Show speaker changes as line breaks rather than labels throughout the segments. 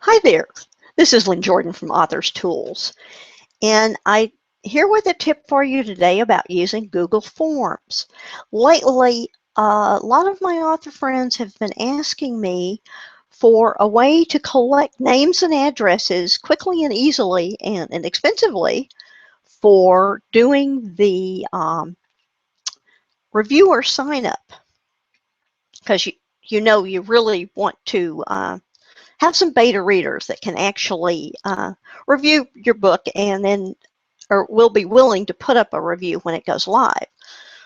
Hi there, this is Lynn Jordan from Authors Tools, and I'm here with a tip for you today about using Google Forms. Lately, a lot of my author friends have been asking me for a way to collect names and addresses quickly and easily and inexpensively for doing the reviewer sign up, because you really want to have some beta readers that can actually review your book and then or will be willing to put up a review when it goes live.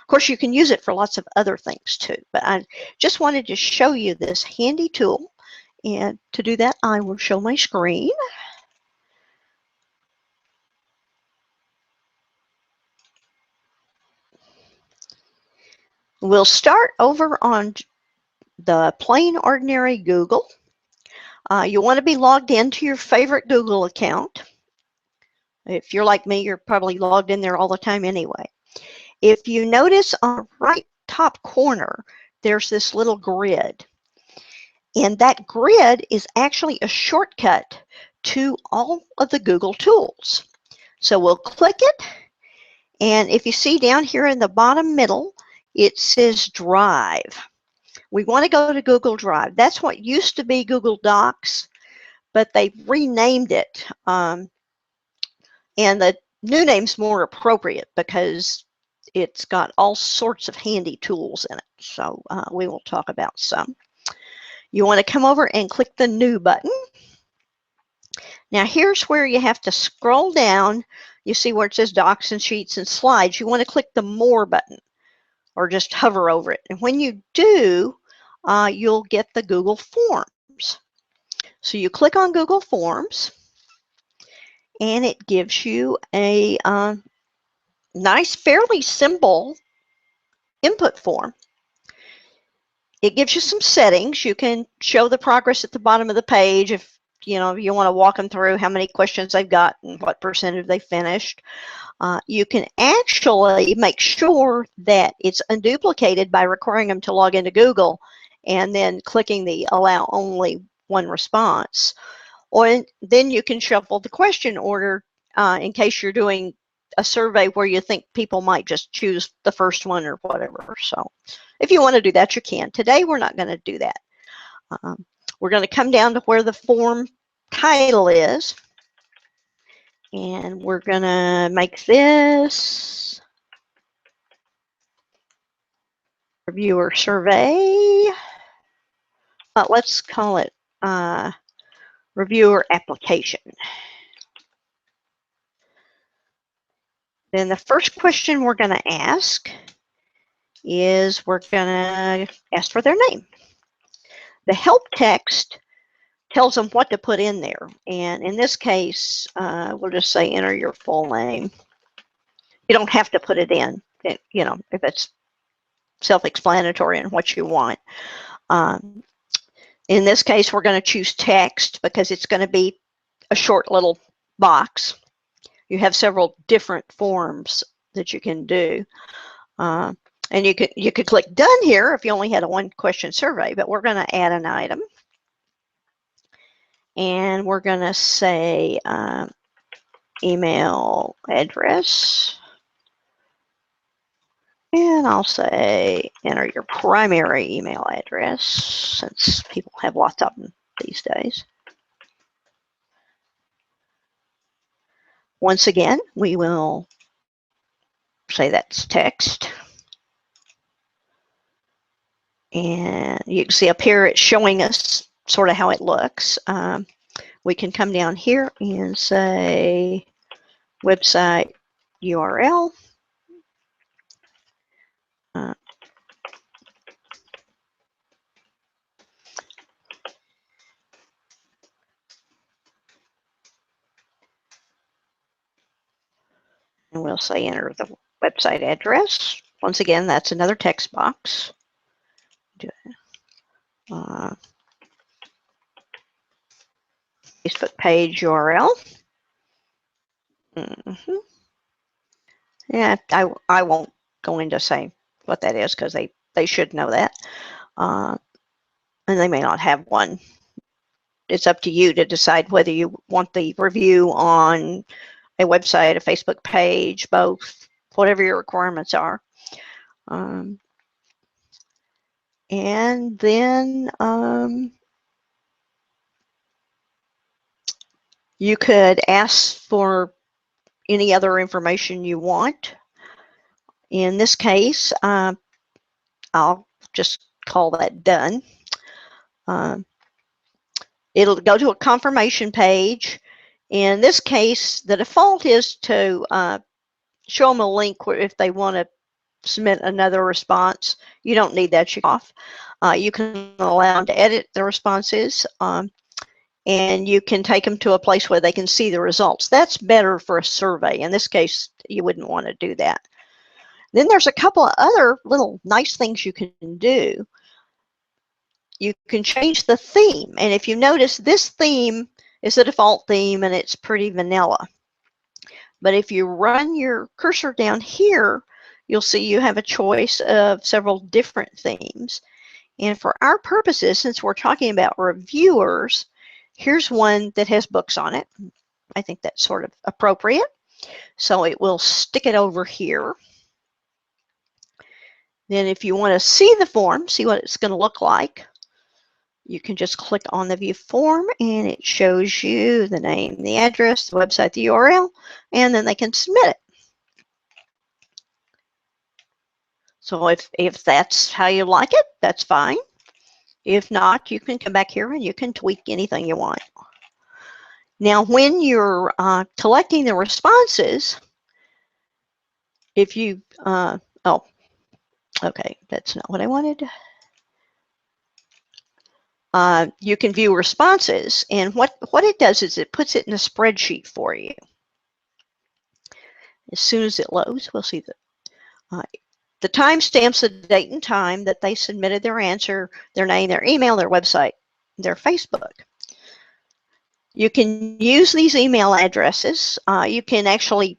Of course, you can use it for lots of other things too, but I just wanted to show you this handy tool. And to do that, I will show my screen. We'll start over on the plain ordinary Google. You want to be logged into your favorite Google account. If you're like me, you're probably logged in there all the time anyway. If you notice on the right top corner, there's this little grid. And that grid is actually a shortcut to all of the Google tools. So we'll click it. And if you see down here in the bottom middle, it says Drive. We want to go to Google Drive. That's what used to be Google Docs, but they renamed it. And the new name's more appropriate because it's got all sorts of handy tools in it. So we will talk about some. You want to come over and click the New button. Now here's where you have to scroll down. You see where it says Docs and Sheets and Slides. You want to click the More button or just hover over it. And when you do, you'll get the Google Forms. So you click on Google Forms and it gives you a nice, fairly simple input form. It gives you some settings. You can show the progress at the bottom of the page if you want to walk them through how many questions they've got and what percentage they finished. You can actually make sure that it's unduplicated by requiring them to log into Google and then clicking the allow only one response. Or then you can shuffle the question order in case you're doing a survey where you think people might just choose the first one or whatever. So if you want to do that, you can. Today, we're not going to do that. We're going to come down to where the form title is, and we're going to make this reviewer survey. Let's call it reviewer application. Then the first question we're going to ask is we're going to ask for their name. The help text tells them what to put in there. And in this case, we'll just say enter your full name. You don't have to put it in, if it's self-explanatory and what you want. In this case, we're going to choose text because it's going to be a short little box. You have several different forms that you can do. And you could click done here if you only had a one question survey, but we're going to add an item. And we're going to say email address. And I'll say enter your primary email address since people have lots of them these days. Once again, we will say that's text. And you can see up here it's showing us sort of how it looks. We can come down here and say website URL. And we'll say enter the website address. Once again, that's another text box. Facebook page URL. Yeah, I won't go into saying what that is because they should know that. And they may not have one it's up to you to decide whether you want the review on a website, a Facebook page, both, whatever your requirements are. And then you could ask for any other information you want. In this case, I'll just call that done. It'll go to a confirmation page. In this case, the default is to show them a link where if they want to submit another response. You don't need that, you can off. You can allow them to edit the responses, and you can take them to a place where they can see the results. That's better for a survey. In this case, you wouldn't want to do that. Then there's a couple of other little nice things you can do. You can change the theme, and if you notice, this theme is the default theme and it's pretty vanilla. But if you run your cursor down here, you'll see you have a choice of several different themes. And for our purposes, since we're talking about reviewers, here's one that has books on it. I think that's sort of appropriate. So it will stick it over here. Then if you want to see the form, see what it's going to look like, you can just click on the view form and it shows you the name, the address, the website, the URL, and then they can submit it. So if that's how you like it, that's fine. If not, you can come back here and you can tweak anything you want. Now, when you're collecting the responses, if you, oh, okay, that's not what I wanted. You can view responses, and what it does is it puts it in a spreadsheet for you. As soon as it loads, we'll see the timestamps, the date and time that they submitted their answer, their name, their email, their website, their Facebook. You can use these email addresses. You can actually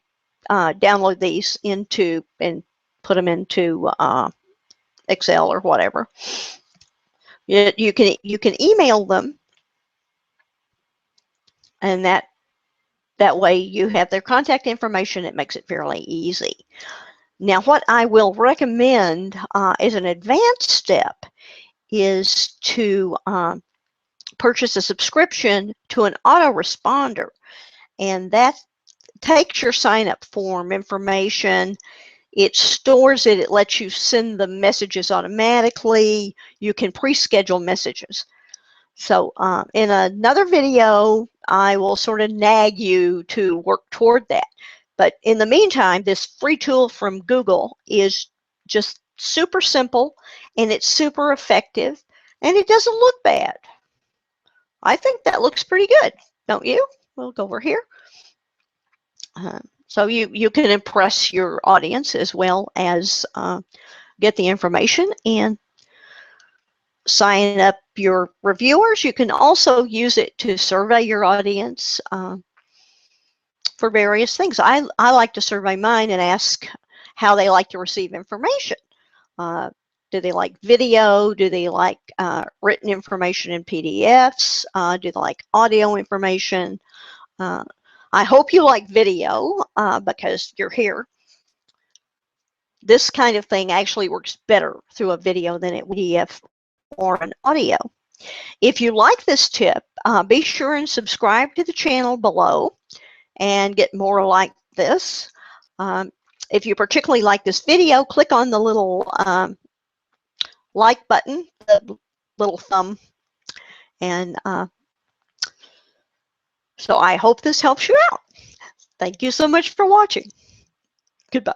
download these into and put them into Excel or whatever. You can email them, and that way you have their contact information. It makes it fairly easy. Now, what I will recommend as an advanced step is to purchase a subscription to an autoresponder, and that takes your sign-up form information. It stores it. It lets you send the messages automatically. You can pre-schedule messages. So in another video, I will sort of nag you to work toward that. But in the meantime, this free tool from Google is just super simple, and it's super effective, and it doesn't look bad. I think that looks pretty good, don't you? We'll go over here. So you can impress your audience as well as get the information and sign up your reviewers. You can also use it to survey your audience for various things. I like to survey mine and ask how they like to receive information. Do they like video? Do they like written information in PDFs? Do they like audio information? I hope you like video because you're here. This kind of thing actually works better through a video than it would PDF or an audio. If you like this tip, be sure and subscribe to the channel below and get more like this. If you particularly like this video, click on the little like button, the little thumb. And so I hope this helps you out. Thank you so much for watching. Goodbye.